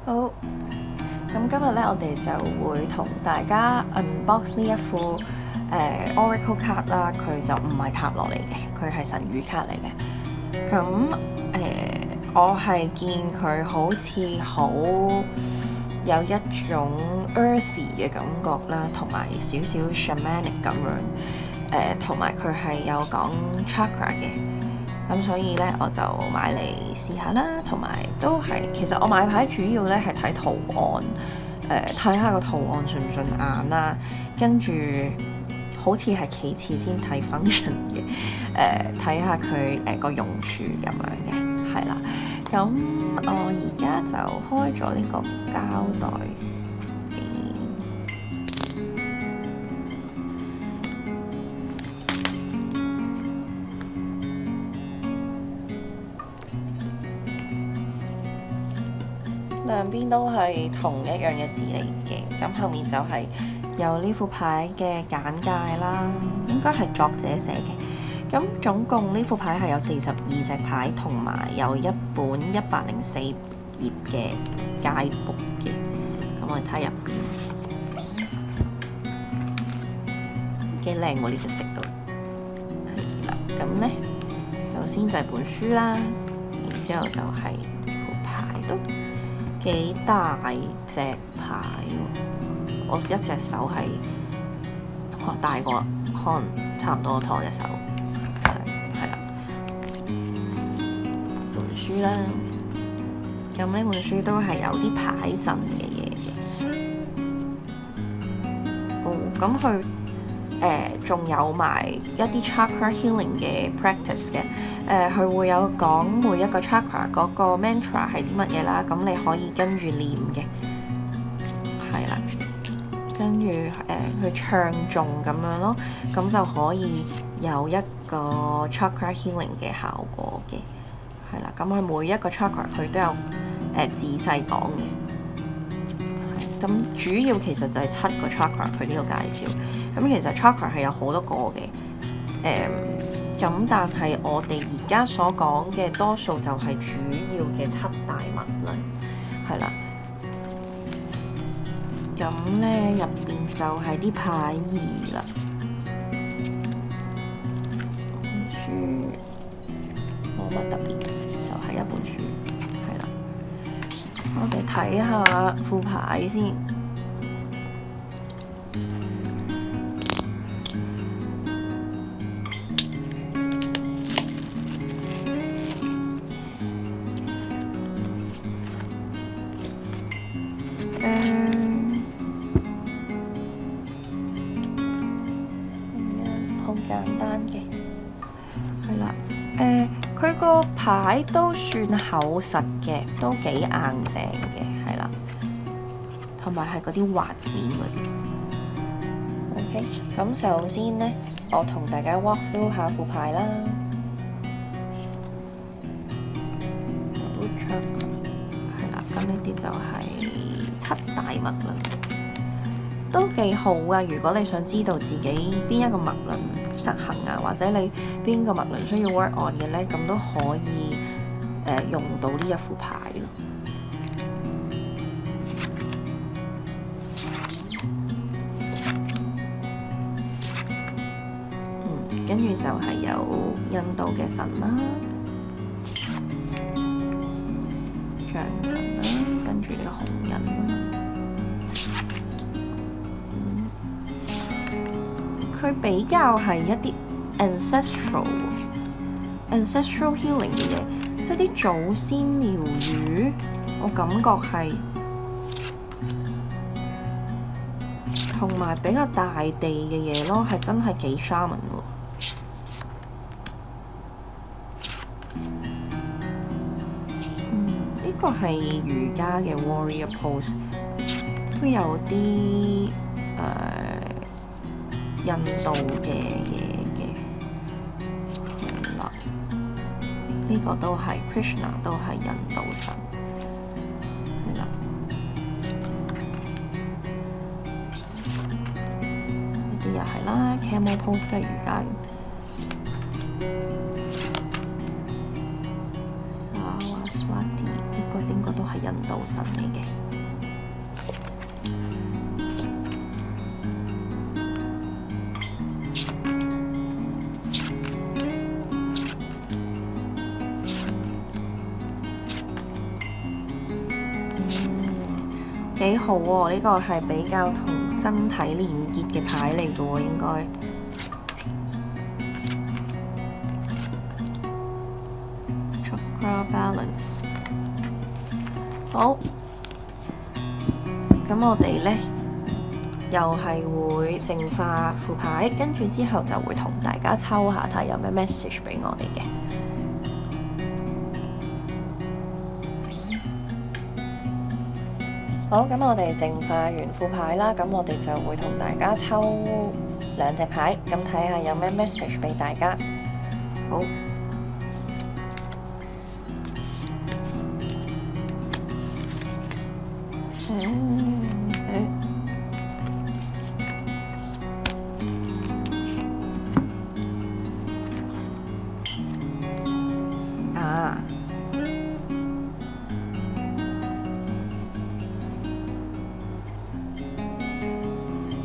好，咁今日咧，我哋就會同大家 unbox 呢一副Oracle 卡啦。佢就唔係塔羅嚟嘅，佢係神諭卡嚟嘅。咁我係見佢好似好有一種 earthy 嘅感覺啦，同埋少少 shamanic 咁樣。同埋佢係有講 chakra 嘅。咁所以咧，我就買嚟試下啦，同埋都係其實我買牌主要咧係睇圖案，睇下個圖案順唔順眼啦，跟住好似係其次先睇 function 嘅，睇下佢個用處咁樣嘅，係啦。咁我而家就開咗呢個膠袋先。兩邊都係同一樣嘅字嚟嘅，咁後面就係有呢副牌嘅簡介啦，應該係作者寫嘅。咁總共呢副牌係有42隻牌，同埋有一本104頁嘅 guidebook 嘅。咁我哋睇入邊，幾靚喎呢隻色都。係啦，咁咧首先就係本書啦，然之後就係副牌都幾大隻牌喎，我一隻手係大過，可能差唔多拖隻手，係啦。本書啦，咁呢本書都係有啲牌陣嘅嘢嘅。哦，咁佢仲有埋一啲 chakra healing 嘅 practice 嘅。佢會有講每一個 chakra 嗰個 mantra 係啲乜嘢啦，咁你可以跟住念嘅，係啦，跟住去唱誦咁樣咯，咁就可以有一個 chakra healing 嘅效果嘅，係啦，咁佢每一個 chakra 佢都有仔細講嘅，咁主要其實就係7個 chakra 佢呢個介紹，咁其實 chakra 係有好多個嘅，咁但係我哋而家所講嘅多數就係主要嘅7大脈輪，係啦。咁咧入邊就係啲牌義啦。本書冇乜特別，就係一本書，係啦。我哋睇下副牌先。好簡單嘅，係啦，佢個牌都算厚實嘅，都幾硬淨嘅，係啦，同埋係嗰啲滑面嗰啲。OK，咁首先呢，我同大家 walk through 下副牌啦。係啦，咁呢啲就係7大脈輪，都幾好啊！如果你想知道自己邊一個脈輪實行啊，或者你邊個脈輪需要 work on 嘅咧，咁都可以用到呢一副牌咯。跟住就係有印度嘅神啦，象神啦，跟住呢個紅人啦。佢比較係一啲 ancestral healing 嘅嘢，即係啲祖先療癒，我感覺係同埋比較大地嘅嘢咯，係真係幾 shaman 喎。呢個係瑜伽嘅 warrior pose， 都有啲印度嘅嘢嘅，係啦，呢個都係 Krishna， 都係印度神，係啦，呢啲又係啦 ，camel pose 都係瑜伽。Saraswati 呢個應該都係印度導神嚟嘅。幾好喎！呢個係比較同身體連結嘅牌嚟嘅喎，應該。Chakra balance。好。咁我哋呢，又係會淨化副牌，跟住之後就會同大家抽下睇有咩 message 俾我哋嘅。好，咁我哋淨化完副牌啦，咁我哋就會同大家抽2隻牌，咁睇下有咩 message 俾大家。好。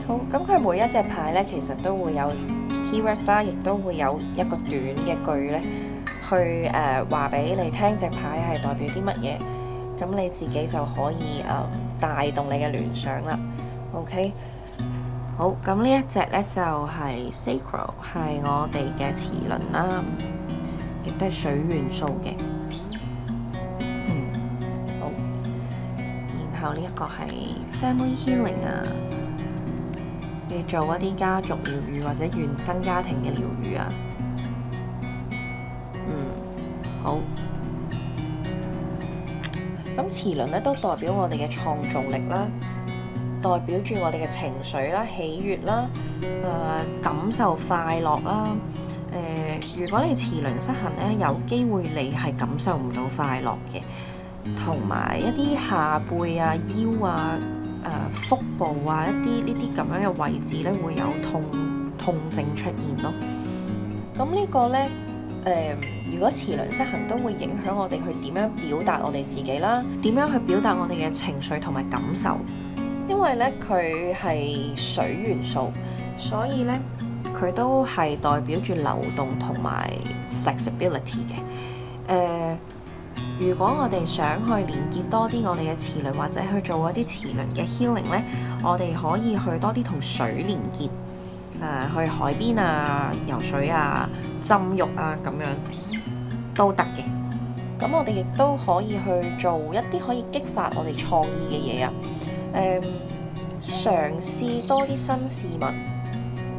好，咁佢每一隻牌咧，其實都會有 keywords 啦，亦都會有一個短嘅句咧，去話俾你聽隻牌係代表啲乜嘢，咁你自己就可以帶動你嘅聯想啦。OK， 好，咁呢一隻咧就係 Sacral， 係我哋嘅臍輪啦，亦都係水元素嘅。好，然後呢一個係 Family Healing 啊。做一啲家族療癒或者原生家庭嘅療癒啊。好。咁臍輪咧都代表我哋嘅創造力啦，代表住我哋嘅情緒啦、喜悅啦、感受快樂啦。如果你臍輪失衡咧，有機會你係感受唔到快樂嘅，同埋一啲下背啊、腰啊。腹部啊，一啲呢啲咁樣嘅位置咧，會有痛症出現咯。咁呢個咧，如果臍輪失衡都會影響我哋去點樣表達我哋自己啦，點樣去表達我哋嘅情緒同埋感受。因為咧佢係水元素，所以咧佢都係代表住流動同埋 flexibility 嘅。如果我哋想去連結多啲我哋嘅臍輪，或者去做一啲臍輪嘅 healing 咧，我哋可以去多啲同水連結，去海邊啊、游水啊、浸浴啊咁樣都得嘅。咁我哋亦都可以去做一啲可以激發我哋創意嘅嘢啊。嘗試多啲新事物，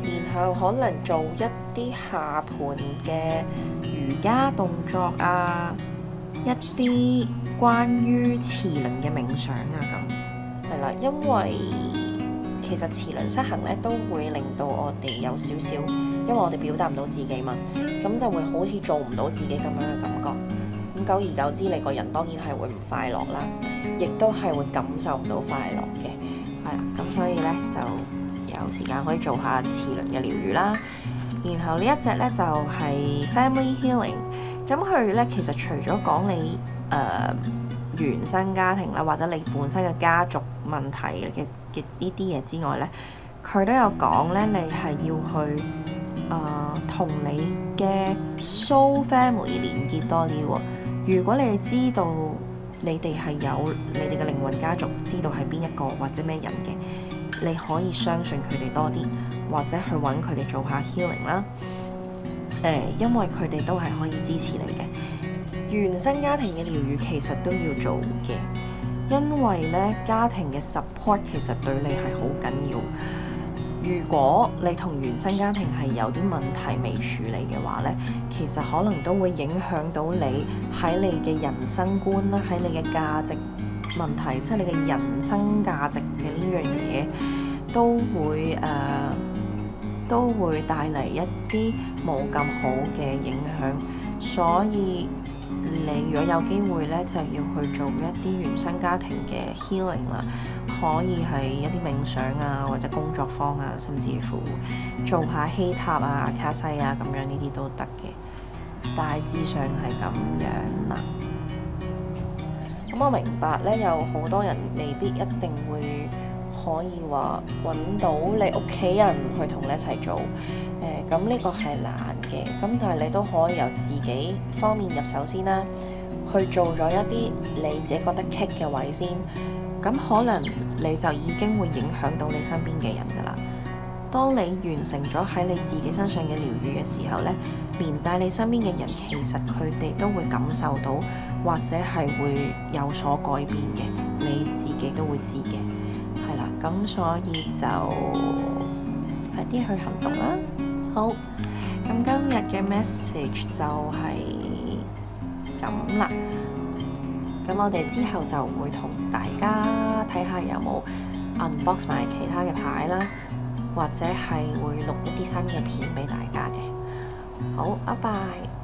然後可能做一啲下盤嘅瑜伽動作啊。一啲關於臍輪嘅冥想啊，咁係啦，因為其實臍輪失衡咧都會令到我哋有少少，因為我哋表達唔到自己嘛，咁就會好似做唔到自己咁樣嘅感覺。咁久而久之，你個人當然係會唔快樂啦，亦都係會感受唔到快樂嘅，係啦。咁所以咧就有時間可以做下臍輪嘅療癒啦。然後呢一隻咧就係 Family Healing。咁佢咧其實除咗講你原生家庭啦，或者你本身嘅家族問題嘅呢啲嘢之外咧，佢都有講咧，你係要去同你嘅 soul family 連結多啲喎。如果你哋知道你哋係有你哋嘅靈魂家族，知道係邊一個或者咩人嘅，你可以相信佢哋多啲，或者去揾佢哋做下 healing 啦。因為佢哋都係可以支持你嘅。原生家庭嘅療癒其實都要做嘅，因為咧家庭嘅 support 其實對你係好緊要。如果你同原生家庭係有啲問題未處理嘅話咧，其實可能都會影響到你喺你嘅人生觀啦，喺你嘅價值問題，即係你嘅人生價值嘅呢樣嘢都會帶嚟一啲冇咁好嘅影響，所以你如果有機會咧，就要去做一啲原生家庭嘅 healing 啦，可以係一啲冥想啊，或者工作坊啊，甚至乎做下希塔啊、卡西啊咁樣，呢啲都得嘅。大致上係咁樣啦。咁我明白咧，有好多人未必一定會可以話揾到你屋企人去同你一齊做。咁呢個係難嘅，咁但係你都可以由自己方面入手先啦，去做咗一啲你自己覺得棘嘅位先，咁可能你就已經會影響到你身邊嘅人㗎啦。當你完成咗喺你自己身上嘅療癒嘅時候呢，連帶你身邊嘅人其實佢哋都會感受到，或者係會有所改變嘅，你自己都會知嘅，係啦，咁所以就快啲去行動啦。好，咁今日嘅 message 就係咁啦。咁我哋之後就會同大家睇下有冇 unbox 埋其他嘅牌啦，或者係會錄一啲新嘅片俾大家嘅。好，拜拜。